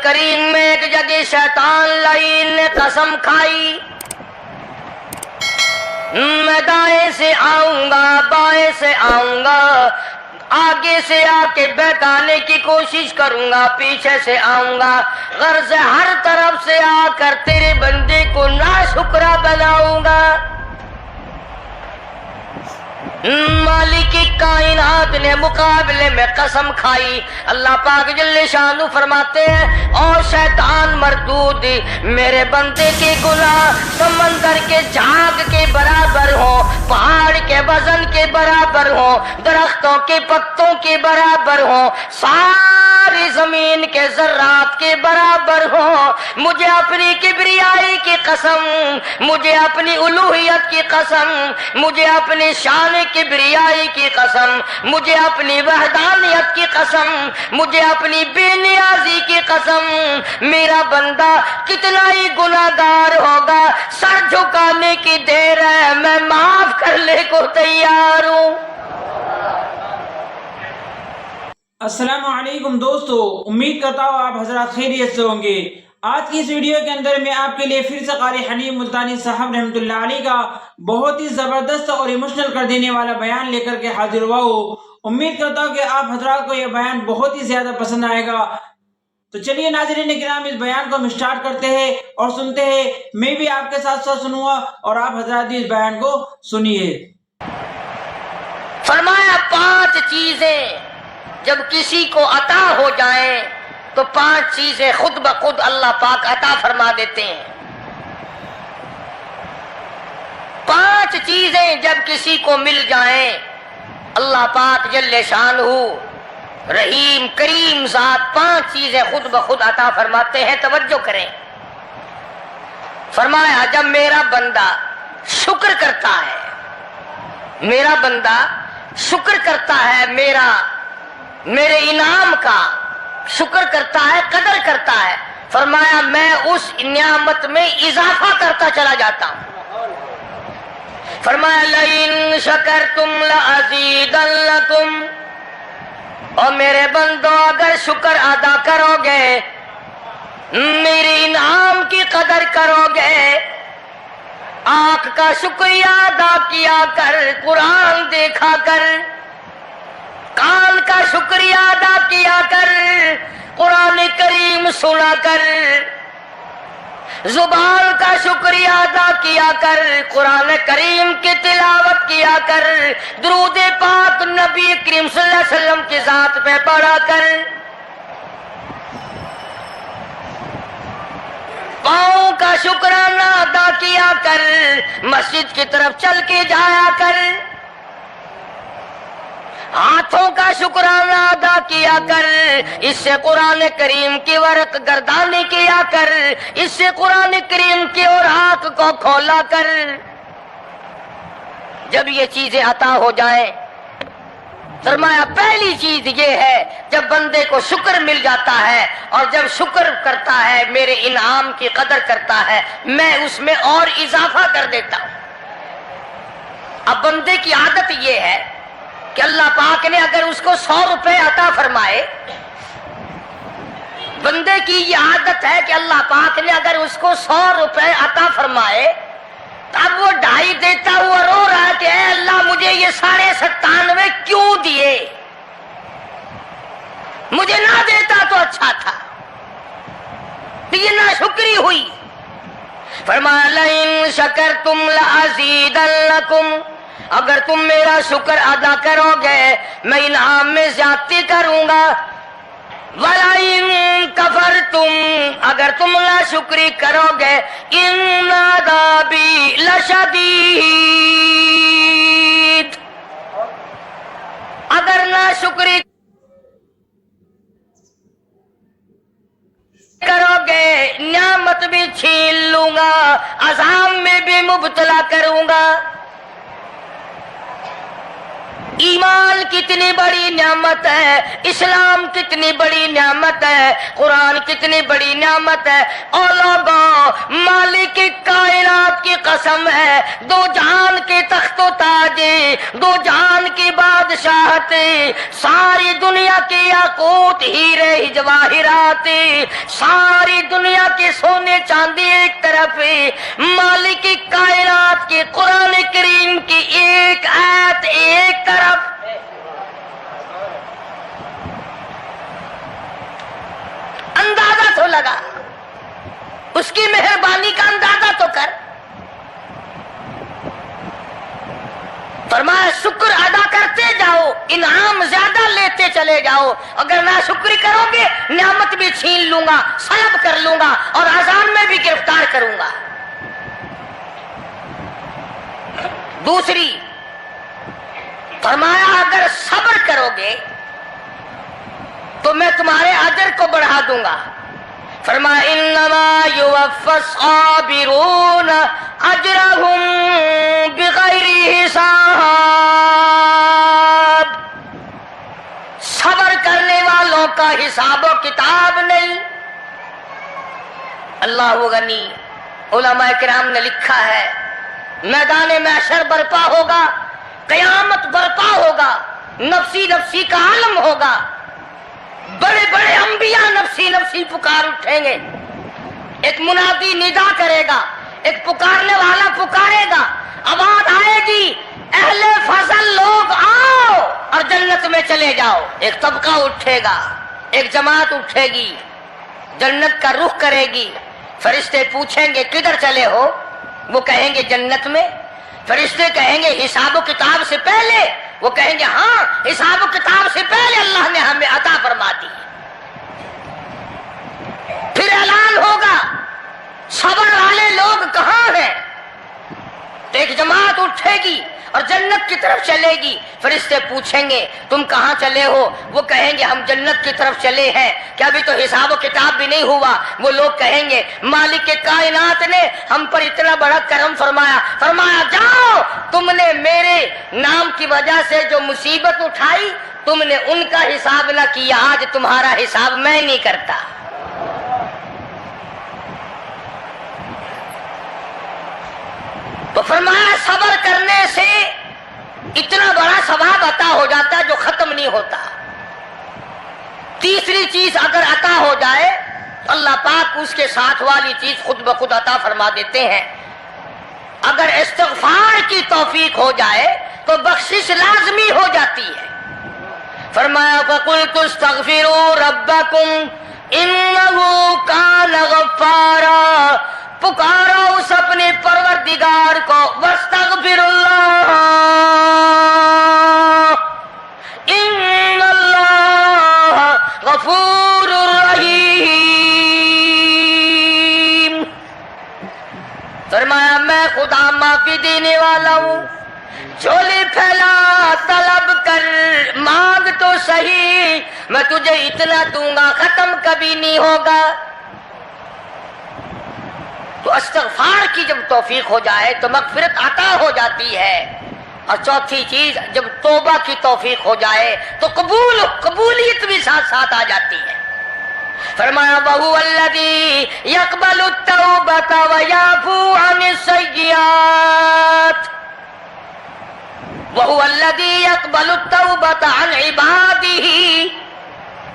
کریم میں ایک جگہ شیطان لعین نے قسم کھائی، میں دائیں سے آؤں گا، بائیں سے آؤں گا، آگے سے آ کے بہکانے کی کوشش کروں گا، پیچھے سے آؤں گا، غرض ہر طرف سے آ کر تیرے بندے کو ناشکرا بناؤں گا۔ مالک کائنات نے مقابلے میں قسم کھائی۔ اللہ پاک جل شانہ فرماتے ہیں، اور شیطان مردود، میرے بندے کے گناہ سمندر کے جھاگ کے برابر ہوں، پہاڑ کے وزن کے برابر ہوں، درختوں کے پتوں کے برابر ہوں، ساری زمین کے ذرات کے برابر ہوں، مجھے اپنی کبریائی کی قسم، مجھے اپنی الوہیت کی قسم، مجھے اپنی شان کبریائی کی قسم، مجھے اپنی وحدانیت کی قسم، مجھے اپنی بے نیازی کی قسم، میرا بندہ کتنا ہی گناہگار ہوگا، سر جھکانے کی دیر ہے، میں معاف کرنے کو تیار ہوں۔ السلام علیکم دوستو، امید کرتا ہوں آپ حضرات خیریت سے ہوں گے۔ آج کی اس ویڈیو کے اندر میں آپ کے لیے پھر سے قاری حنیف ملتانی صاحب رحمۃ اللہ علیہ کا بہت ہی زبردست اور ایموشنل کر دینے والا بیان لے کر کے حاضر ہوا ہوں۔ امید کرتا ہوں کہ آپ حضرات کو یہ بیان بہت ہی زیادہ پسند آئے گا۔ تو چلیے ناظرین کرام، اس بیان کو ہم اسٹارٹ کرتے ہیں اور سنتے ہیں۔ میں بھی آپ کے ساتھ ساتھ سنوں گا اور آپ حضرات بھی اس بیان کو سنیے۔ فرمایا 5 چیزیں جب کسی کو عطا ہو جائیں تو 5 چیزیں خود بخود اللہ پاک عطا فرما دیتے ہیں۔ 5 چیزیں جب کسی کو مل جائیں اللہ پاک جل شانہ رحیم کریم ذات 5 چیزیں خود بخود عطا فرماتے ہیں۔ توجہ کریں، فرمایا جب میرا بندہ شکر کرتا ہے، میرا بندہ شکر کرتا ہے، میرے انعام کا شکر کرتا ہے، قدر کرتا ہے، فرمایا میں اس نعمت میں اضافہ کرتا چلا جاتا ہوں۔ فرمایا لئن شکرتم لازیدنکم، اور میرے بندو اگر شکر ادا کرو گے، میرے انعام کی قدر کرو گے، آنکھ کا شکریہ ادا کیا کر، قرآن دیکھا کر، کان کا شکریہ ادا کیا کر، قرآن کریم سنا کر، زبان کا شکریہ ادا کیا کر، قرآن کریم کی تلاوت کیا کر، درود پاک نبی کریم صلی اللہ علیہ وسلم کی ذات پہ پڑھا کر، پاؤں کا شکرانہ ادا کیا کر، مسجد کی طرف چل کے جایا کر، ہاتھوں کا شکرانہ ادا کیا کر، اس سے قرآن کریم کی ورق گردانی کیا کر، اس سے قرآن کریم کی اور ہاتھ کو کھولا کر۔ جب یہ چیزیں عطا ہو جائیں، فرمایا پہلی چیز یہ ہے جب بندے کو شکر مل جاتا ہے اور جب شکر کرتا ہے، میرے انعام کی قدر کرتا ہے، میں اس میں اور اضافہ کر دیتا ہوں۔ اب بندے کی عادت یہ ہے کہ اللہ پاک نے اگر اس کو 100 روپے عطا فرمائے، بندے کی یہ عادت ہے کہ اللہ پاک نے اگر اس کو 100 روپے عطا فرمائے، اب وہ 2.5 دیتا ہوا رو رہا ہے کہ اے اللہ مجھے یہ 97.5 کیوں دیے، مجھے نہ دیتا تو اچھا تھا، یہ ناشکری ہوئی۔ فرمایا لئن شکرتم لازیدنکم، اگر تم میرا شکر ادا کرو گے میں انعام میں زیادتی کروں گا، وَلَئِن كَفَرْتُمْ، اگر تم ناشکری کرو گے إِنَّ عَذَابِي لَشَدِيدٌ، اگر ناشکری کرو گے نعمت بھی چھین لوں گا، عذاب میں بھی مبتلا کروں گا۔ ایمان کتنی بڑی نعمت ہے، اسلام کتنی بڑی نعمت ہے، قرآن کتنی بڑی نعمت ہے۔ اور لوگوں، مالک کائنات کی قسم ہے، دو جہان کے تخت و تاج، دو جہان کی بادشاہت، ساری دنیا کے یاقوت ہیرے جواہرات، ساری دنیا کے سونے چاندی ایک طرف، مالک کائنات کی قرآن کریم کی ایک آیت ایک طرف۔ اندازہ تو لگا، اس کی مہربانی کا اندازہ تو کر۔ فرمایا شکر ادا کرتے جاؤ، انعام زیادہ لیتے چلے جاؤ، اگر ناشکری کرو گے نعمت بھی چھین لوں گا، سلب کر لوں گا اور عذاب میں بھی گرفتار کروں گا۔ دوسری فرمایا اگر صبر کرو گے تو میں تمہارے اجر کو بڑھا دوں گا۔ فرمایا انما یوفی الصابرون اجرهم بغیر حساب، صبر کرنے والوں کا حساب و کتاب نہیں۔ اللہ غنی، علماء کرام نے لکھا ہے میدان محشر برپا ہوگا، قیامت برپا ہوگا، نفسی نفسی کا عالم ہوگا، بڑے بڑے انبیاء نفسی نفسی پکار اٹھیں گے، ایک منادی ندا کرے گا، ایک پکارنے والا پکارے گا، آواز آئے گی اہل فضل لوگ آؤ اور جنت میں چلے جاؤ۔ ایک طبقہ اٹھے گا، ایک جماعت اٹھے گی، جنت کا رخ کرے گی۔ فرشتے پوچھیں گے کدھر چلے ہو؟ وہ کہیں گے جنت میں۔ فرشتے کہیں گے حساب و کتاب سے پہلے؟ وہ کہیں گے ہاں، حساب و کتاب سے پہلے اللہ نے ہمیں عطا فرما دی۔ پھر اعلان ہوگا صبر والے لوگ کہاں ہیں؟ تو ایک جماعت اٹھے گی اور جنت کی طرف چلے گی۔ فرشتے پوچھیں گے تم کہاں چلے ہو؟ وہ کہیں گے ہم جنت کی طرف چلے ہیں، کیا ابھی تو حساب و کتاب بھی نہیں ہوا؟ وہ لوگ کہیں گے مالک کائنات نے ہم پر اتنا بڑا کرم فرمایا، فرمایا جاؤ، تم نے میرے نام کی وجہ سے جو مصیبت اٹھائی تم نے ان کا حساب نہ کیا، آج تمہارا حساب میں نہیں کرتا۔ تو فرمایا صبر کرنے سے اتنا بڑا ثواب عطا ہو جاتا ہے جو ختم نہیں ہوتا۔ تیسری چیز اگر عطا ہو جائے تو اللہ پاک اس کے ساتھ والی چیز خود بخود عطا فرما دیتے ہیں۔ اگر استغفار کی توفیق ہو جائے تو بخشش لازمی ہو جاتی ہے۔ فرمایا فَقُلْتُ اسْتَغْفِرُوا رَبَّكُمْ إِنَّهُ كَانَ غَفَّارًا، پکارو اس اپنے پروردگار کو، واستغفر اللہ ان اللہ غفور رحیم۔ فرمایا میں خدا معافی دینے والا ہوں، جھولی پھیلا طلب کر، مانگ تو صحیح، میں تجھے اتنا دوں گا ختم کبھی نہیں ہوگا۔ تو استغفار کی جب توفیق ہو جائے تو مغفرت عطا ہو جاتی ہے۔ اور چوتھی چیز جب توبہ کی توفیق ہو جائے تو قبولیت بھی ساتھ ساتھ آ جاتی ہے۔ فرمایا وَهُوَ الَّذِي يَقْبَلُ التَّوْبَةَ وَيَعْفُو عَنِ السَّيِّئَاتِ، وَهُوَ الَّذِي يَقْبَلُ التَّوْبَةَ عَنْ عِبَادِهِ،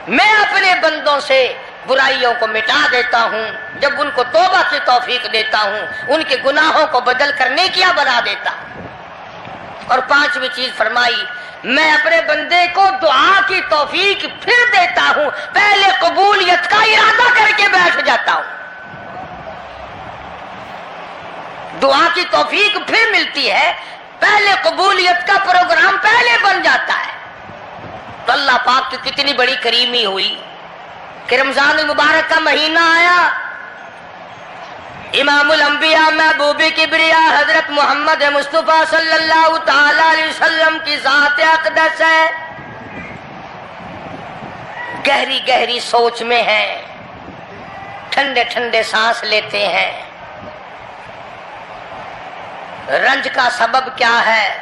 میں اپنے بندوں سے برائیوں کو مٹا دیتا ہوں جب ان کو توبہ کی توفیق دیتا ہوں، ان کے گناہوں کو بدل کر نیکیاں بنا دیتا ہوں۔ اور پانچویں چیز فرمائی میں اپنے بندے کو دعا کی توفیق پھر دیتا ہوں، پہلے قبولیت کا ارادہ کر کے بیٹھ جاتا ہوں، دعا کی توفیق پھر ملتی ہے، پہلے قبولیت کا پروگرام پہلے بن جاتا ہے۔ تو اللہ پاک کی کتنی بڑی کریمی ہوئی کہ رمضان المبارک کا مہینہ آیا، امام الانبیاء محبوب کبریا حضرت محمد مصطفیٰ صلی اللہ تعالی علیہ وسلم کی ذات اقدس ہے، گہری گہری سوچ میں ہیں، ٹھنڈے ٹھنڈے سانس لیتے ہیں۔ رنج کا سبب کیا ہے؟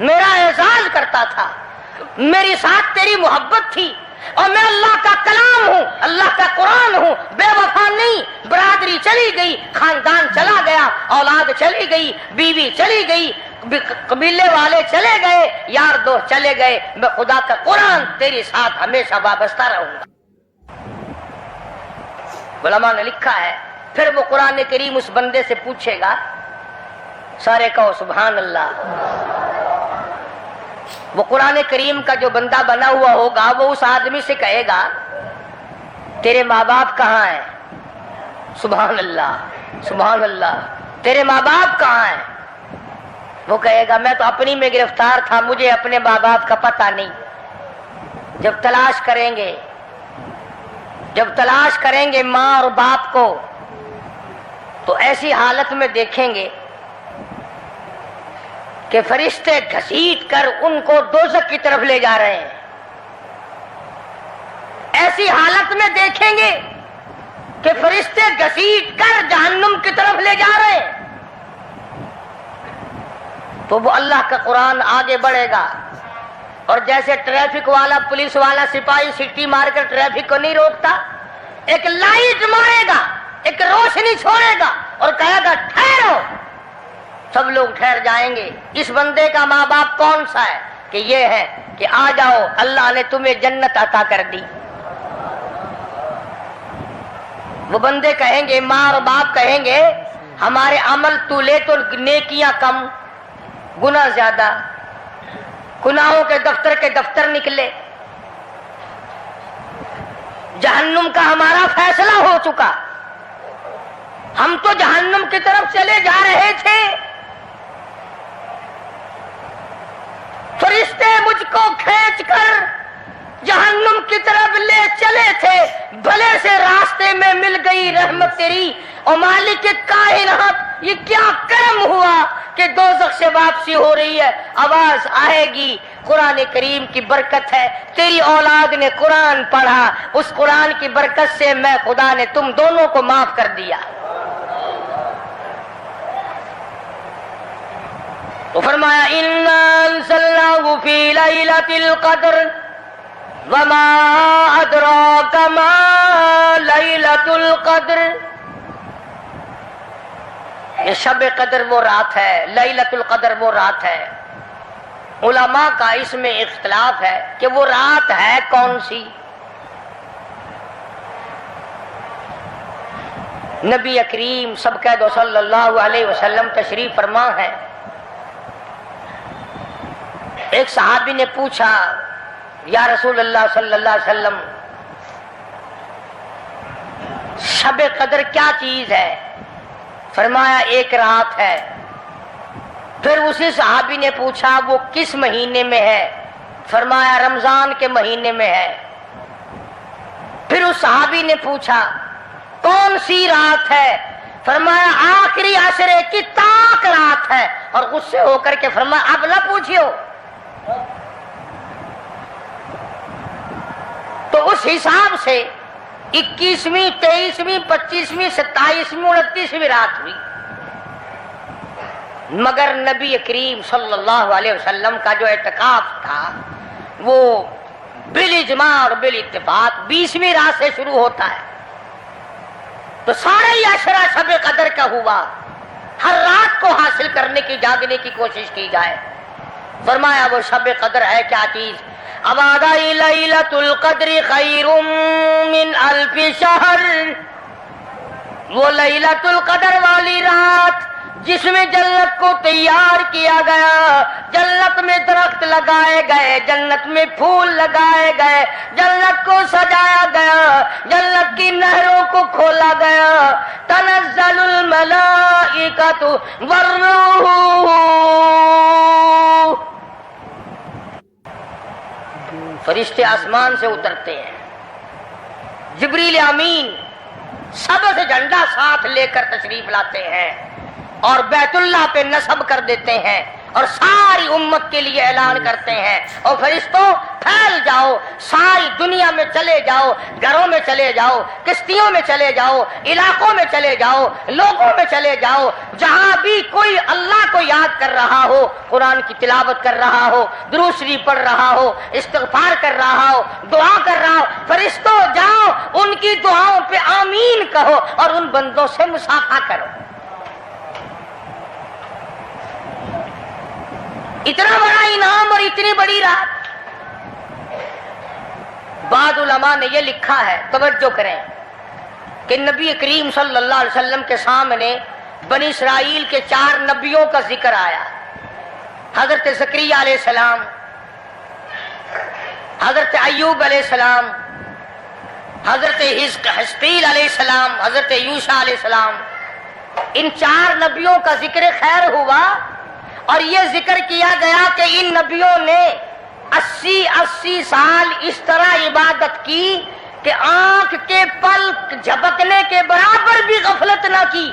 میرا اعزاز کرتا تھا، میری ساتھ تیری محبت تھی، اور میں اللہ کا کلام ہوں، اللہ کا قرآن ہوں، بے وفا نہیں۔ برادری چلی گئی، خاندان چلا گیا، اولاد چلی گئی، بیوی چلی گئی، قبیلے والے چلے گئے، یار دوست چلے گئے، میں خدا کا قرآن تیری ساتھ ہمیشہ وابستہ رہوں گا۔ علماء نے لکھا ہے پھر وہ قرآن کریم اس بندے سے پوچھے گا، سارے کہو سبحان اللہ۔ وہ قرآن کریم کا جو بندہ بنا ہوا ہوگا وہ اس آدمی سے کہے گا تیرے ماں باپ کہاں ہیں؟ سبحان اللہ سبحان اللہ، تیرے ماں باپ کہاں ہیں؟ وہ کہے گا میں تو اپنی میں گرفتار تھا، مجھے اپنے ماں باپ کا پتہ نہیں۔ جب تلاش کریں گے ماں اور باپ کو تو ایسی حالت میں دیکھیں گے کہ فرشتے گھسیٹ کر ان کو دوزخ کی طرف لے جا رہے ہیں۔ ایسی حالت میں دیکھیں گے کہ فرشتے گھسیٹ کر جہنم کی طرف لے جا رہے ہیں، تو وہ اللہ کا قرآن آگے بڑھے گا، اور جیسے ٹریفک والا، پولیس والا، سپاہی سٹی مار کر ٹریفک کو نہیں روکتا، ایک لائٹ مارے گا، ایک روشنی چھوڑے گا اور کہے گا ٹھہرو، سب لوگ ٹھہر جائیں گے۔ اس بندے کا ماں باپ کون سا ہے؟ کہ یہ ہے کہ آ جاؤ، اللہ نے تمہیں جنت عطا کر دی۔ وہ بندے کہیں گے، ماں اور باپ کہیں گے ہمارے عمل تو لے تو نیکیاں کم، گناہ زیادہ، گناہوں کے دفتر نکلے، جہنم کا ہمارا فیصلہ ہو چکا، ہم تو جہنم کی طرف چلے جا رہے تھے، فرشتے مجھ کو کھینچ کر جہنم کی طرف لے چلے تھے، بھلے سے راستے میں مل گئی رحمت تیری، اور مالک کائنات یہ کیا کرم ہوا کہ دوزخ سے واپسی ہو رہی ہے، آواز آئے گی۔ قرآن کریم کی برکت ہے، تیری اولاد نے قرآن پڑھا، اس قرآن کی برکت سے میں خدا نے تم دونوں کو معاف کر دیا۔ تو فرمایا اِنَّا أَنزَلْنَاهُ فِي لَيْلَةِ الْقَدْرِ وَمَا أَدْرَاكَ مَا لَيْلَةُ الْقَدْرِ۔ یہ شب قدر وہ رات ہے، لیلۃ القدر وہ رات ہے۔ علماء کا اس میں اختلاف ہے کہ وہ رات ہے کون سی۔ نبی کریم سب کہہ دو صلی اللہ علیہ وسلم تشریف فرما ہے۔ ایک صحابی نے پوچھا یا رسول اللہ صلی اللہ علیہ وسلم شب قدر کیا چیز ہے؟ فرمایا ایک رات ہے۔ پھر اسی صحابی نے پوچھا وہ کس مہینے میں ہے؟ فرمایا رمضان کے مہینے میں ہے۔ پھر اس صحابی نے پوچھا کون سی رات ہے؟ فرمایا آخری عشرے کی طاق رات ہے، اور غصے ہو کر کے فرمایا اب نہ پوچھیو۔ تو اس حساب سے 21ویں 23ویں 25ویں 27ویں 29ویں رات ہوئی، مگر نبی کریم صلی اللہ علیہ وسلم کا جو اعتکاف تھا وہ بالاجماع اور بالاتفاق 20ویں رات سے شروع ہوتا ہے، تو سارا ہی عشرہ شب قدر کا ہوا۔ ہر رات کو حاصل کرنے کی، جاگنے کی کوشش کی جائے۔ فرمایا وہ شب قدر ہے کیا چیز؟ ابادائی لیلۃ القدر خیر من الف شہر، وہ لیلۃ القدر والی رات جس میں جنت کو تیار کیا گیا، جنت میں درخت لگائے گئے، جنت میں پھول لگائے گئے، جنت کو سجایا گیا، جنت کی نہروں کو کھولا گیا، تنزل الملائکۃ والروح، فرشتے آسمان سے اترتے ہیں، جبریل امین سبز جھنڈا ساتھ لے کر تشریف لاتے ہیں اور بیت اللہ پہ نصب کر دیتے ہیں، اور ساری امت کے لیے اعلان کرتے ہیں، اور فرشتوں پھیل جاؤ، ساری دنیا میں چلے جاؤ، گھروں میں چلے جاؤ، کشتیوں میں چلے جاؤ، علاقوں میں چلے جاؤ، لوگوں میں چلے جاؤ، جہاں بھی کوئی اللہ کو یاد کر رہا ہو، قرآن کی تلاوت کر رہا ہو، درود شریف پڑھ رہا ہو، استغفار کر رہا ہو، دعا کر رہا ہو، فرشتوں جاؤ ان کی دعاؤں پہ آمین کہو اور ان بندوں سے مصافحہ کرو۔ اتنا بڑا انعام اور اتنی بڑی رات۔ بعض علماء نے یہ لکھا ہے، توجہ کریں، کہ نبی کریم صلی اللہ علیہ وسلم کے سامنے بنی اسرائیل کے 4 نبیوں کا ذکر آیا، حضرت زکریا علیہ السلام، حضرت ایوب علیہ السلام، حضرت حزقیل علیہ السلام، حضرت یوشع علیہ السلام۔ ان 4 نبیوں کا ذکر خیر ہوا، اور یہ ذکر کیا گیا کہ ان نبیوں نے 80 سال اس طرح عبادت کی کہ آنکھ کے پلک جھپکنے کے برابر بھی غفلت نہ کی۔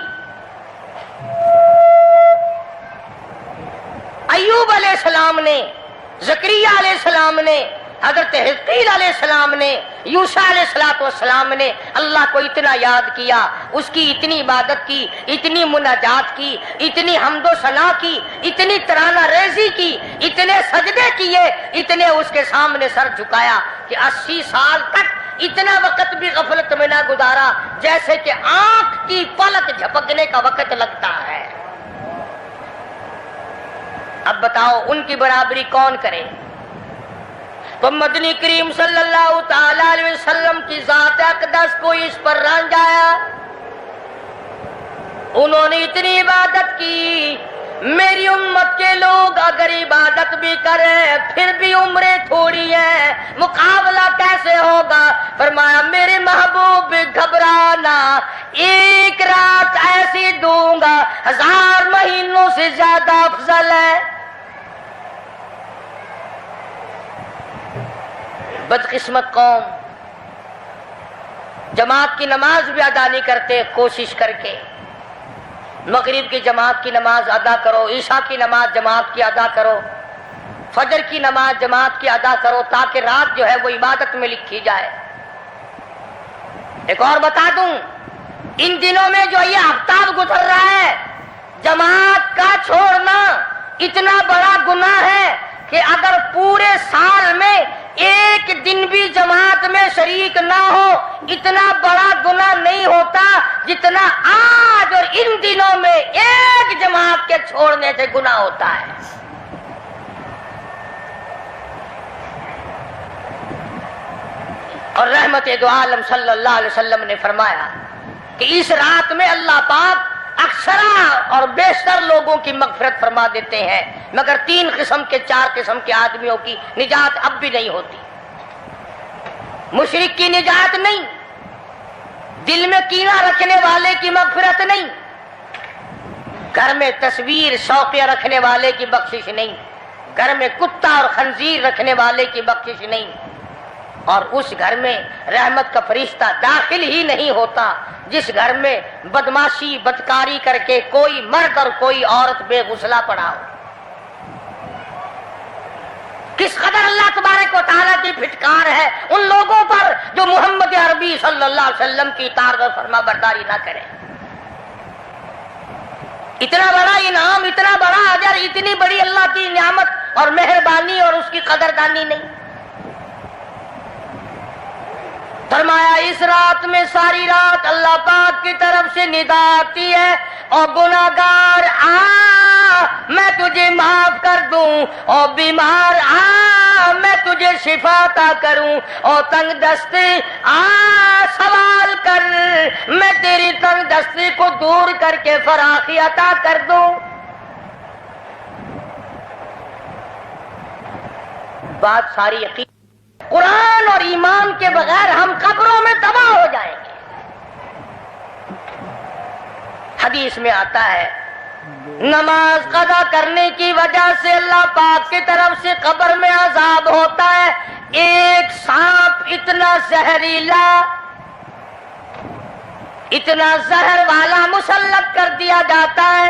ایوب علیہ السلام نے، زکریا علیہ السلام نے، حضرت حزقیل علیہ السلام نے، یوشع علیہ السلام نے اللہ کو اتنا یاد کیا، اس کی اتنی عبادت کی، اتنی مناجات کی، اتنی حمد و ثنا کی، اتنی ترانہ ریزی کی، اتنے سجدے کیے، اتنے اس کے سامنے سر جھکایا کہ 80 سال تک اتنا وقت بھی غفلت میں نہ گزارا جیسے کہ آنکھ کی پلک جھپکنے کا وقت لگتا ہے۔ اب بتاؤ ان کی برابری کون کرے؟ تو مدنی کریم صلی اللہ تعالی علیہ وسلم کی ذات اقدس کو اس پر رنج آیا، انہوں نے اتنی عبادت کی۔ میری امت کے لوگ اگر عبادت بھی کریں پھر بھی عمریں تھوڑی ہیں، مقابلہ کیسے ہوگا؟ فرمایا میرے محبوب گھبرانا، ایک رات ایسی دوں گا 1000 مہینوں سے زیادہ افضل ہے۔ بدقسمت قوم جماعت کی نماز بھی ادا نہیں کرتے، کوشش کر کے مغرب کی جماعت کی نماز ادا کرو، عشاء کی نماز جماعت کی ادا کرو، فجر کی نماز جماعت کی ادا کرو تاکہ رات جو ہے وہ عبادت میں لکھی جائے۔ ایک اور بتا دوں، ان دنوں میں جو یہ آفتاب گزر رہا ہے، جماعت کا چھوڑنا اتنا بڑا گناہ ہے کہ اگر پورے سال میں ایک دن بھی جماعت میں شریک نہ ہو اتنا بڑا گناہ نہیں ہوتا جتنا آج اور ان دنوں میں ایک جماعت کے چھوڑنے سے گناہ ہوتا ہے۔ اور رحمت دو عالم صلی اللہ علیہ وسلم نے فرمایا کہ اس رات میں اللہ پاک اکثرا اور بیشتر لوگوں کی مغفرت فرما دیتے ہیں، مگر 3 قسم کے 4 قسم کے آدمیوں کی نجات اب بھی نہیں ہوتی۔ مشرک کی نجات نہیں، دل میں کینہ رکھنے والے کی مغفرت نہیں، گھر میں تصویر شوقیہ رکھنے والے کی بخشش نہیں، گھر میں کتا اور خنزیر رکھنے والے کی بخشش نہیں، اور اس گھر میں رحمت کا فرشتہ داخل ہی نہیں ہوتا جس گھر میں بدماشی بدکاری کر کے کوئی مرد اور کوئی عورت بے غسلہ پڑا ہو۔ کس قدر اللہ تبارک و تعالیٰ کی پھٹکار ہے ان لوگوں پر جو محمد عربی صلی اللہ علیہ وسلم کی اطاعت اور فرما برداری نہ کریں۔ اتنا بڑا انعام، اتنا بڑا اجر، اتنی بڑی اللہ کی نعمت اور مہربانی اور اس کی قدردانی نہیں۔ فرمایا اس رات میں ساری رات اللہ پاک کی طرف سے ندا آتی ہے، اور گناہگار آ میں تجھے معاف کر دوں، اور بیمار آ میں تجھے شفا عطا کروں، اور تنگ دستی آ سوال کر میں تیری تنگ دستی کو دور کر کے فراخی عطا کر دوں۔ بات ساری یقین، قرآن اور ایمان کے بغیر ہم قبروں میں تباہ ہو جائیں گے۔ حدیث میں آتا ہے نماز قضا کرنے کی وجہ سے اللہ پاک کی طرف سے قبر میں عذاب ہوتا ہے، ایک سانپ اتنا زہریلا، اتنا زہر والا مسلط کر دیا جاتا ہے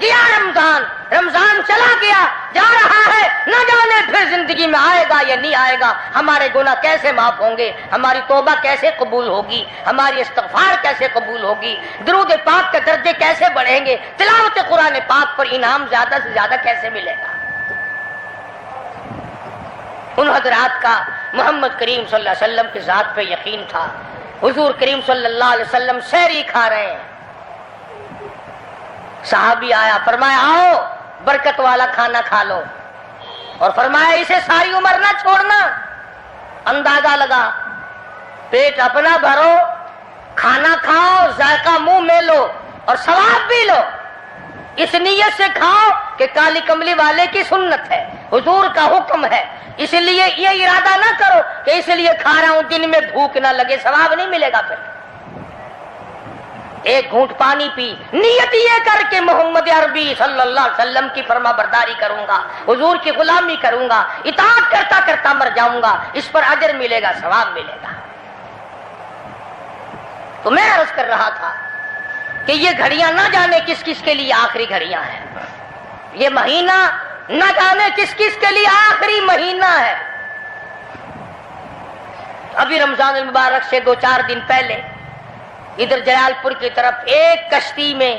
گیا رمضان، رمضان چلا گیا، جا رہا ہے، نہ جانے پھر زندگی میں آئے گا یا نہیں آئے گا، ہمارے گناہ کیسے معاف ہوں گے، ہماری توبہ کیسے قبول ہوگی، ہماری استغفار کیسے قبول ہوگی، درود پاک کے درجے کیسے بڑھیں گے، تلاوت قرآن پاک پر انعام زیادہ سے زیادہ کیسے ملے گا۔ ان حضرات کا محمد کریم صلی اللہ علیہ وسلم کی ذات پہ یقین تھا۔ حضور کریم صلی اللہ علیہ وسلم سحری کھا رہے ہیں، صحابی آیا، فرمایا آؤ برکت والا کھانا کھا لو، اور فرمایا اسے ساری عمر نہ چھوڑنا۔ اندازہ لگا، پیٹ اپنا بھرو، کھانا کھاؤ، ذائقہ منہ میں لو اور ثواب بھی لو، اس نیت سے کھاؤ کہ کالی کملی والے کی سنت ہے، حضور کا حکم ہے، اس لیے یہ ارادہ نہ کرو کہ اس لیے کھا رہا ہوں دن میں بھوک نہ لگے، ثواب نہیں ملے گا۔ پھر ایک گھونٹ پانی پی، نیت یہ کر کے محمد عربی صلی اللہ علیہ وسلم کی فرما برداری کروں گا، حضور کی غلامی کروں گا، اطاعت کرتا کرتا مر جاؤں گا، اس پر اجر ملے گا، ثواب ملے گا۔ تو میں عرض کر رہا تھا کہ یہ گھڑیاں نہ جانے کس کس کے لیے آخری گھڑیاں ہیں، یہ مہینہ نہ جانے کس کس کے لیے آخری مہینہ ہے۔ ابھی رمضان المبارک سے 2-4 دن پہلے ادھر جلال پور کی طرف ایک کشتی میں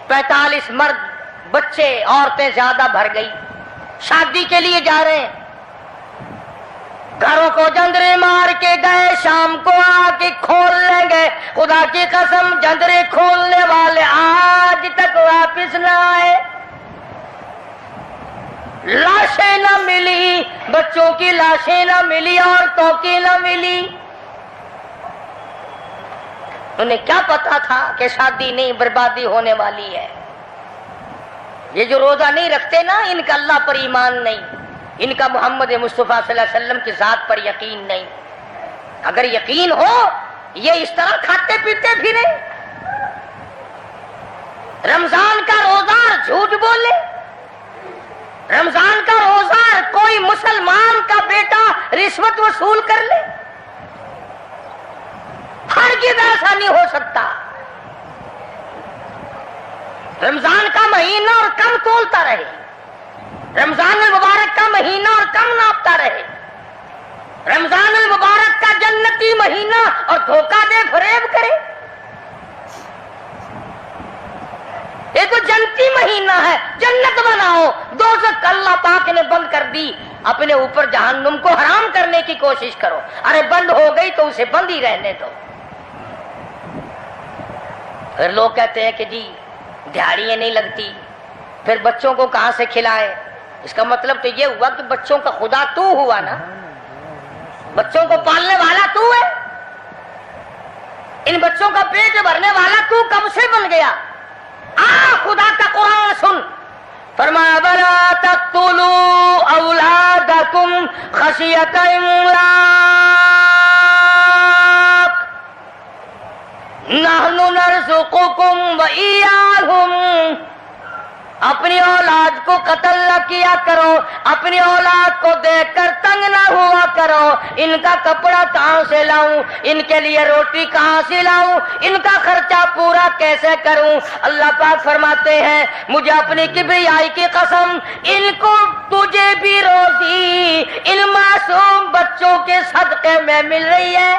45 مرد، بچے، عورتیں زیادہ بھر گئی، شادی کے لیے جا رہے ہیں، گھروں کو جندرے مار کے گئے، شام کو آ کے کھول لیں گے، خدا کی قسم جندرے کھولنے والے آج تک واپس نہ آئے، لاشیں نہ ملی، بچوں کی لاشیں نہ ملی، عورتوں کی نہ ملی۔ انہیں کیا پتا تھا کہ شادی نہیں، بربادی ہونے والی ہے۔ یہ جو روزہ نہیں رکھتے نا، ان کا اللہ پر ایمان نہیں، ان کا محمد مصطفیٰ صلی اللہ علیہ وسلم کی ذات پر یقین نہیں۔ اگر یقین ہو یہ اس طرح کھاتے پیتے بھی نہیں۔ رمضان کا روزہ جھوٹ بولے، رمضان کا روزہ کوئی مسلمان کا بیٹا رشوت وصول کر لے، ہرگز ایسا نہیں ہو سکتا۔ رمضان کا مہینہ اور کم تولتا رہے، رمضان المبارک کا مہینہ اور کم ناپتا رہے، رمضان المبارک کا جنتی مہینہ اور دھوکہ دے فریب کرے۔ یہ تو جنتی مہینہ ہے، جنت بناؤ، دوزخ اللہ پاک نے بند کر دی، اپنے اوپر جہنم کو حرام کرنے کی کوشش کرو۔ ارے بند ہو گئی تو اسے بند ہی رہنے دو۔ پھر لوگ کہتے ہیں کہ جی دیہڑیاں نہیں لگتی، پھر بچوں کو کہاں سے کھلائے؟ اس کا مطلب تو یہ ہوا کہ بچوں کا خدا تو ہوا نا، بچوں کو پالنے والا تو ہے، ان بچوں کا پیٹ بھرنے والا تو کب سے بن گیا؟ خدا کا قرآن سن، فرمایا وَلَا تَقْتُلُوا أَوْلَادَكُمْ خَشْيَةَ إِمْلَاقٍ نَحْنُ نَرْزُقُكُمْ وَإِيَّاهُمْ۔ اپنی اولاد کو قتل نہ کیا کرو، اپنی اولاد کو دیکھ کر تنگ نہ ہوا کرو، ان کا کپڑا کہاں سے لاؤں، ان کے لیے روٹی کہاں سے لاؤں، ان کا خرچہ پورا کیسے کروں؟ اللہ پاک فرماتے ہیں مجھے اپنی کبریائی کی قسم، ان کو تجھے بھی روزی ان معصوم بچوں کے صدقے میں مل رہی ہے۔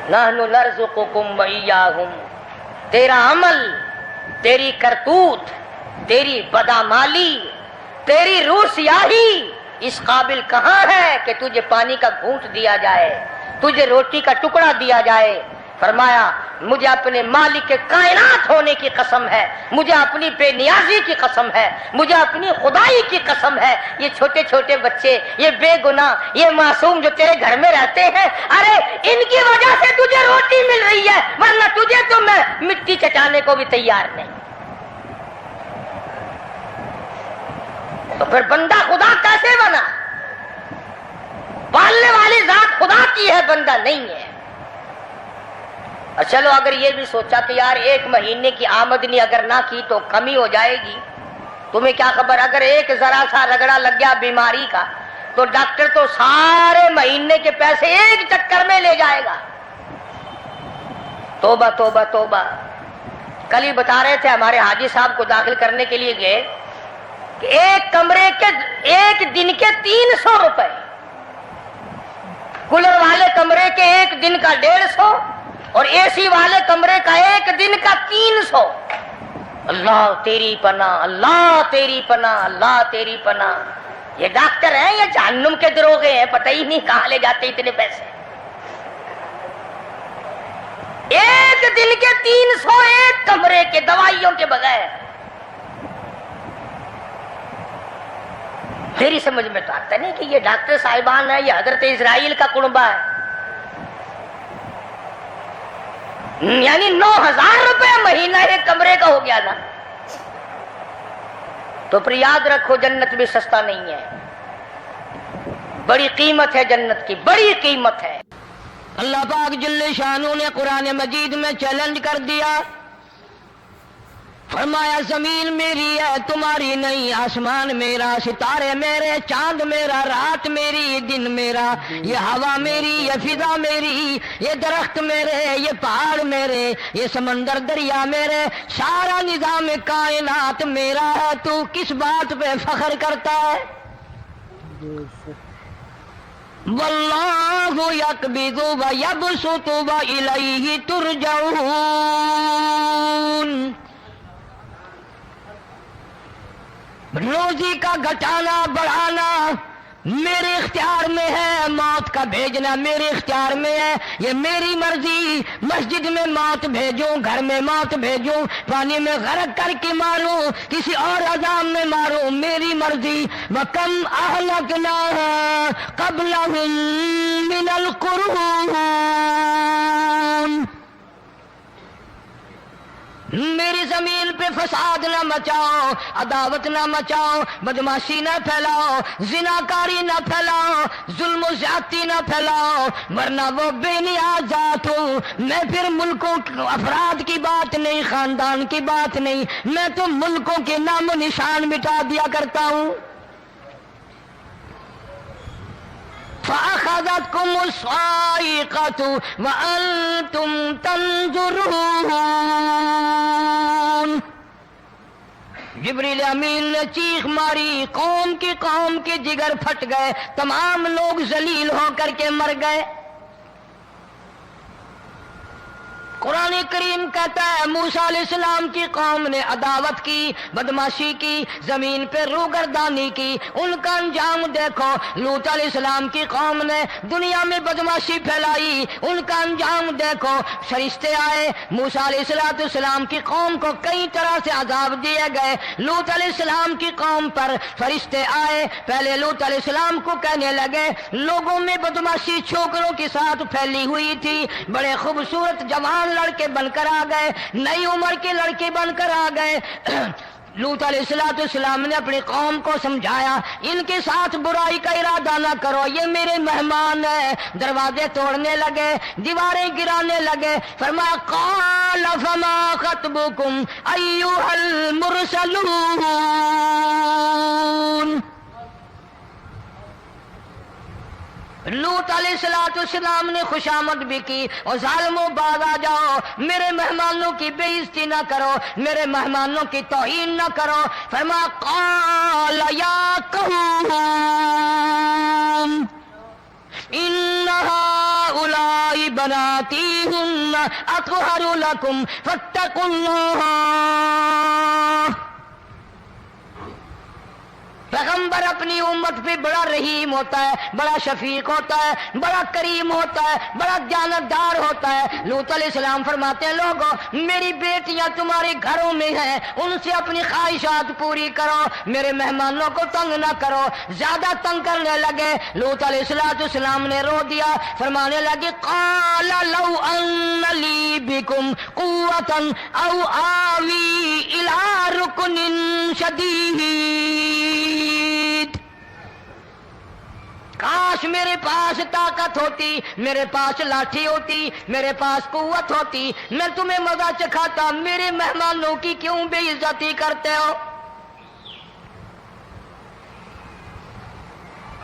نحن نرزقکم وإیاہم۔ تیرا عمل، تیری کرتوت، تیری بدعمالی، تیری روح سیاہی اس قابل کہاں ہے کہ تجھے پانی کا گھونٹ دیا جائے، تجھے روٹی کا ٹکڑا دیا جائے؟ فرمایا مجھے اپنے مالک کے کائنات ہونے کی قسم ہے، مجھے اپنی بے نیازی کی قسم ہے، مجھے اپنی خدائی کی قسم ہے، یہ چھوٹے چھوٹے بچے، یہ بے گناہ، یہ معصوم جو تیرے گھر میں رہتے ہیں، ارے ان کی وجہ سے تجھے روٹی مل رہی ہے، ورنہ تجھے تو میں مٹی چٹانے کو بھی تیار نہیں۔ تو پھر بندہ خدا کیسے بنا؟ پالنے والی ذات خدا کی ہے، بندہ نہیں ہے۔ چلو اگر یہ بھی سوچا کہ یار ایک مہینے کی آمدنی اگر نہ کی تو کمی ہو جائے گی، تمہیں کیا خبر، اگر ایک ذرا سا رگڑا لگ گیا بیماری کا تو ڈاکٹر تو سارے مہینے کے پیسے ایک چکر میں لے جائے گا۔ توبہ توبہ توبہ. کل ہی بتا رہے تھے ہمارے حاجی صاحب کو داخل کرنے کے لیے گئے کہ ایک کمرے کے ایک دن کے 300 روپے، کولر والے کمرے کے ایک دن کا 150 اور اے سی والے کمرے کا ایک دن کا 300. اللہ تیری پناہ، اللہ تیری پناہ، اللہ تیری پناہ. یہ ڈاکٹر ہیں یا جہنم کے دروغے ہیں، پتہ ہی نہیں کہاں لے جاتے اتنے پیسے. ایک دن کے 300 ایک کمرے کے، دوائیوں کے بغیر. میری سمجھ میں تو آتا نہیں کہ یہ ڈاکٹر صاحبان ہے یا حضرت اسرائیل کا کنبہ ہے. یعنی 9,000 روپے مہینہ ایک کمرے کا ہو گیا نا. تو پھر یاد رکھو جنت بھی سستا نہیں ہے، بڑی قیمت ہے جنت کی، بڑی قیمت ہے. اللہ پاک جل شانہ نے قرآن مجید میں چیلنج کر دیا، فرمایا زمین میری ہے تمہاری نہیں، آسمان میرا، ستارے میرے، چاند میرا، رات میری، دن میرا، یہ ہوا میری، یہ فضا میری، یہ درخت میرے، یہ پہاڑ میرے، یہ سمندر دریا میرے، سارا نظام کائنات میرا ہے. تو کس بات پہ فخر کرتا ہے؟ واللہ یقبض ویبسط والیہ ترجعون. روزی کا گھٹانا بڑھانا میرے اختیار میں ہے، موت کا بھیجنا میرے اختیار میں ہے، یہ میری مرضی. مسجد میں موت بھیجوں، گھر میں موت بھیجوں، پانی میں غرق کر کے ماروں، کسی اور عذاب میں ماروں، میری مرضی. وَكَمْ أَهْلَكْنَا قَبْلَهُمْ مِنَ الْقُرُونِ. میری زمین پہ فساد نہ مچاؤ، عداوت نہ مچاؤ، بدماشی نہ پھیلاؤ، زناکاری نہ پھیلاؤ، ظلم و زیادتی نہ پھیلاؤ، ورنہ وہ بے نیاز ذات ہوں. میں پھر ملکوں افراد کی بات نہیں، خاندان کی بات نہیں، میں تو ملکوں کے نام و نشان مٹا دیا کرتا ہوں. فَأَخَذَتْكُمُ الصَّاعِقَةُ وَأَنْتُمْ تَنْظُرُونَ. جبریل امین نے چیخ ماری، قوم کے جگر پھٹ گئے، تمام لوگ ذلیل ہو کر کے مر گئے. قرآن کریم کہتا ہے موسیٰ علیہ السلام کی قوم نے عداوت کی، بدماشی کی، زمین پہ روگردانی کی. ان کا انجام دیکھو. لوط علیہ السلام کی قوم نے دنیا میں بدماشی پھیلائی، ان کا انجام دیکھو. فرشتے آئے، موسیٰ علیہ السلام کی قوم کو کئی طرح سے عذاب دیے گئے. لوط علیہ السلام کی قوم پر فرشتے آئے، پہلے لوط علیہ السلام کو کہنے لگے لوگوں میں بدماشی چھوکروں کے ساتھ پھیلی ہوئی تھی، بڑے خوبصورت جوان لڑکے بن کر آ گئے، نئی عمر کے لڑکے بن کر آ گئے. لوط علیہ السلام نے اپنی قوم کو سمجھایا ان کے ساتھ برائی کا ارادہ نہ کرو، یہ میرے مہمان ہیں. دروازے توڑنے لگے، دیواریں گرانے لگے. فرمایا قال فما خطبکم ایھا المرسلون. لوط علیہ السلام نے خوشامد بھی کی، اور ظالموں باز آ جاؤ، میرے مہمانوں کی بے عزتی نہ کرو، میرے مہمانوں کی توہین نہ کرو. فرمایا قال یا قوم ان هؤلاء بناتی ہن اطہر لکم فاتقوا اللہ. پیغمبر اپنی امت پہ بڑا رحیم ہوتا ہے، بڑا شفیق ہوتا ہے، بڑا کریم ہوتا ہے، بڑا دیانتدار ہوتا ہے. لوط علیہ السلام فرماتے ہیں لوگوں میری بیٹیاں تمہارے گھروں میں ہیں، ان سے اپنی خواہشات پوری کرو، میرے مہمانوں کو تنگ نہ کرو. زیادہ تنگ کرنے لگے. لوط علیہ السلام نے رو دیا، فرمانے لگے قال لو ان لی بکم قوة او آوی الى رکن شدید. کاش میرے پاس طاقت ہوتی، میرے پاس لاٹھی ہوتی، میرے پاس قوت ہوتی، میں تمہیں مزہ چکھاتا. میرے مہمانوں کی کیوں بے عزتی کرتے ہو؟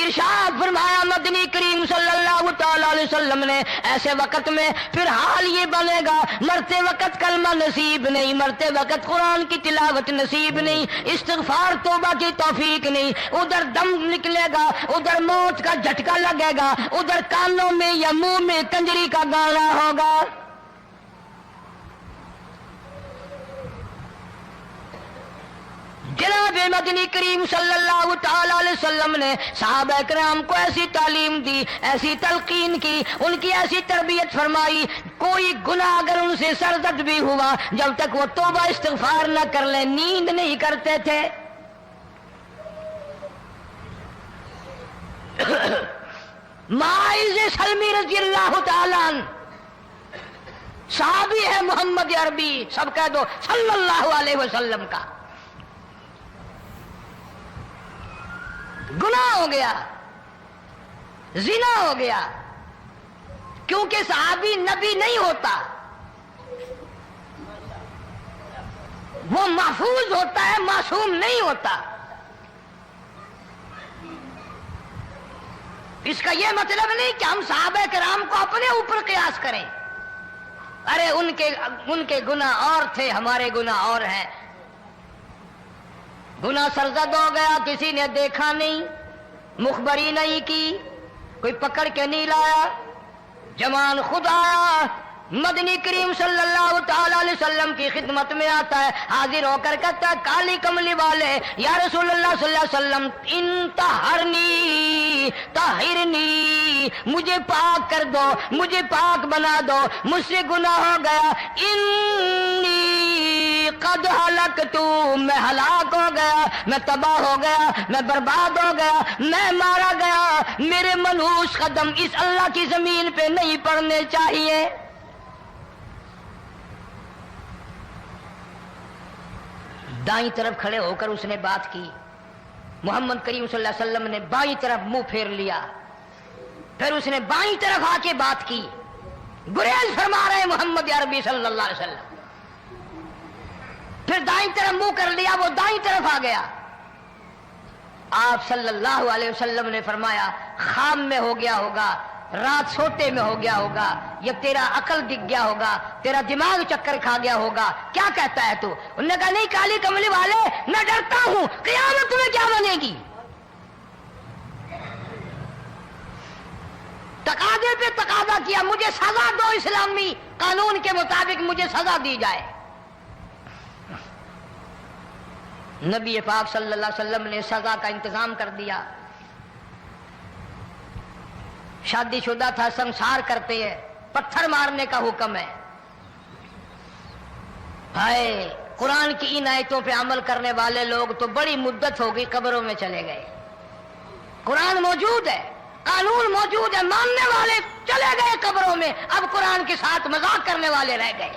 ارشاد فرمایا مدنی کریم صلی اللہ تعالی علیہ وسلم نے ایسے وقت میں پھر حال یہ بنے گا، مرتے وقت کلمہ نصیب نہیں، مرتے وقت قرآن کی تلاوت نصیب نہیں، استغفار توبہ کی توفیق نہیں، ادھر دم نکلے گا، ادھر موت کا جھٹکا لگے گا، ادھر کانوں میں یا منہ میں کنجری کا گانا ہوگا۔ جناب مدنی کریم صلی اللہ تعالی علیہ وسلم نے صحابہ کرام کو ایسی تعلیم دی، ایسی تلقین کی، ان کی ایسی تربیت فرمائی، کوئی گناہ اگر ان سے سرزد بھی ہوا جب تک وہ توبہ استغفار نہ کر لیں نیند نہیں کرتے تھے۔ معاذ سلمی رضی اللہ تعالی عنہ صحابی ہے محمد عربی، سب کہہ دو صلی اللہ علیہ وسلم کا، گناہ ہو گیا، زنا ہو گیا، کیونکہ صحابی نبی نہیں ہوتا، وہ محفوظ ہوتا ہے، معصوم نہیں ہوتا۔ اس کا یہ مطلب نہیں کہ ہم صحابہ کرام کو اپنے اوپر قیاس کریں، ارے ان کے گناہ اور تھے، ہمارے گناہ اور ہیں۔ گناہ سرزد ہو گیا، کسی نے دیکھا نہیں، مخبری نہیں کی، کوئی پکڑ کے نہیں لایا، جوان خود آیا، مدنی کریم صلی اللہ تعالی علیہ وسلم کی خدمت میں آتا ہے، حاضر ہو کر کہتا ہے کالی کملی والے یا رسول اللہ صلی اللہ علیہ وسلم انطہرنی طہرنی، مجھے پاک کر دو، مجھے پاک بنا دو، مجھ سے گناہ ہو گیا، انی قد ہلکتو، میں ہلاک ہو گیا، میں تباہ ہو گیا، میں برباد ہو گیا، میں مارا گیا، میرے منحوس قدم اس اللہ کی زمین پہ نہیں پڑنے چاہیے۔ دائیں طرف کھڑے ہو کر اس نے بات کی، محمد کریم صلی اللہ علیہ وسلم نے بائیں طرف منہ پھیر لیا، پھر اس نے بائیں طرف آ کے بات کی، گریز فرما رہے محمد عربی صلی اللہ علیہ وسلم، پھر دائیں طرف منہ کر لیا، وہ دائیں طرف آ گیا۔ آپ صلی اللہ علیہ وسلم نے فرمایا خواب میں ہو گیا ہوگا، رات سوتے میں ہو گیا ہوگا، یا تیرا عقل دکھ گیا ہوگا، تیرا دماغ چکر کھا گیا ہوگا، کیا کہتا ہے تو؟ انہوں نے کہا نہیں کالی کملی والے، میں ڈرتا ہوں قیامت میں کیا بنے گی، تقاضے پہ تقاضا کیا، مجھے سزا دو، اسلامی قانون کے مطابق مجھے سزا دی جائے۔ نبی پاک صلی اللہ علیہ وسلم نے سزا کا انتظام کر دیا۔ شادی شدہ تھا، سنسار کرتے ہیں، پتھر مارنے کا حکم ہے۔ ہائے قرآن کی ان آیتوں پہ عمل کرنے والے لوگ تو بڑی مدت ہو گئی قبروں میں چلے گئے۔ قرآن موجود ہے، قانون موجود ہے، ماننے والے چلے گئے قبروں میں، اب قرآن کے ساتھ مذاق کرنے والے رہ گئے۔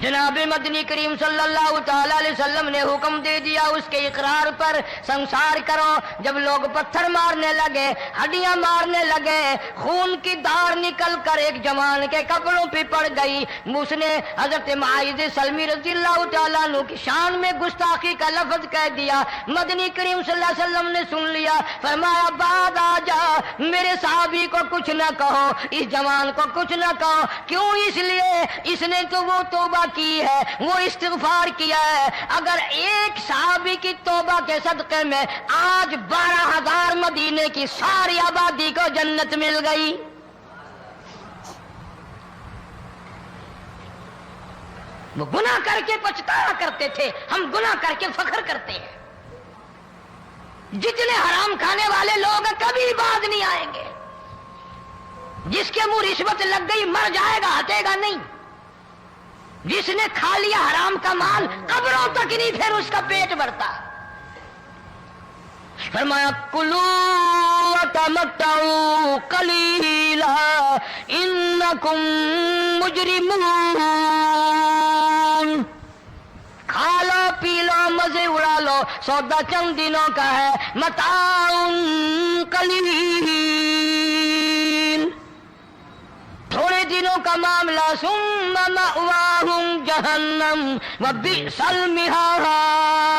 جناب مدنی کریم صلی اللہ تعالی علیہ وسلم نے حکم دے دیا اس کے اقرار پر سنسار کرو۔ جب لوگ پتھر مارنے لگے، ہڈیاں مارنے لگے، خون کی دھار نکل کر ایک جوان کے کپڑوں پہ پڑ گئی، اس نے حضرت معاذ سلمی رضی اللہ تعالیٰ عنہ کی شان میں گستاخی کا لفظ کہہ دیا۔ مدنی کریم صلی اللہ علیہ وسلم نے سن لیا، فرمایا بعد آ جا، میرے صحابی کو کچھ نہ کہو، اس جوان کو کچھ نہ کہو۔ کیوں؟ اس لیے اس نے تو وہ توبہ کی ہے، وہ استغفار کیا ہے۔ اگر ایک صحابی کی توبہ کے صدقے میں آج 12,000 مدینے کی ساری آبادی کو جنت مل گئی۔ وہ گناہ کر کے پچھتایا کرتے تھے، ہم گناہ کر کے فخر کرتے ہیں۔ جتنے حرام کھانے والے لوگ ہیں کبھی بعد نہیں آئیں گے۔ جس کے منہ رشوت لگ گئی مر جائے گا، ہٹے گا نہیں۔ جس نے کھا لیا حرام کا مال قبروں تک نہیں پھر اس کا پیٹ بھرتا۔ فرمایا کلو وتمتعوا قلیلا انکم مجرمون، کھا لو پی لو مزے اڑا لو، سودا چند دنوں کا ہے، متاع قلیل، تھوڑے دنوں کا معاملہ، ثم مأواہم جہنم وبئس المہاد،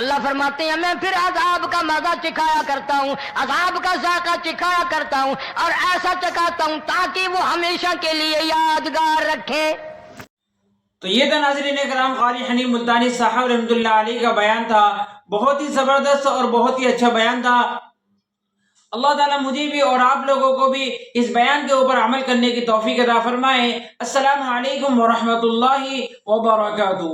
اللہ فرماتے ہیں میں پھر عذاب کا مزہ چکھایا کرتا ہوں، عذاب کا ذائقہ چکھایا کرتا ہوں، اور ایسا چکھاتا ہوں تاکہ وہ ہمیشہ کے لیے یادگار رکھے۔ تو یہ تھا ناظرین کرام قاری حنیف ملتانی صاحب رحمۃ اللہ علیہ کا بیان تھا، بہت ہی زبردست اور بہت ہی اچھا بیان تھا۔ اللہ تعالیٰ مجھے بھی اور آپ لوگوں کو بھی اس بیان کے اوپر عمل کرنے کی توفیق عطا فرمائے۔ السلام علیکم ورحمۃ اللہ وبرکاتہ۔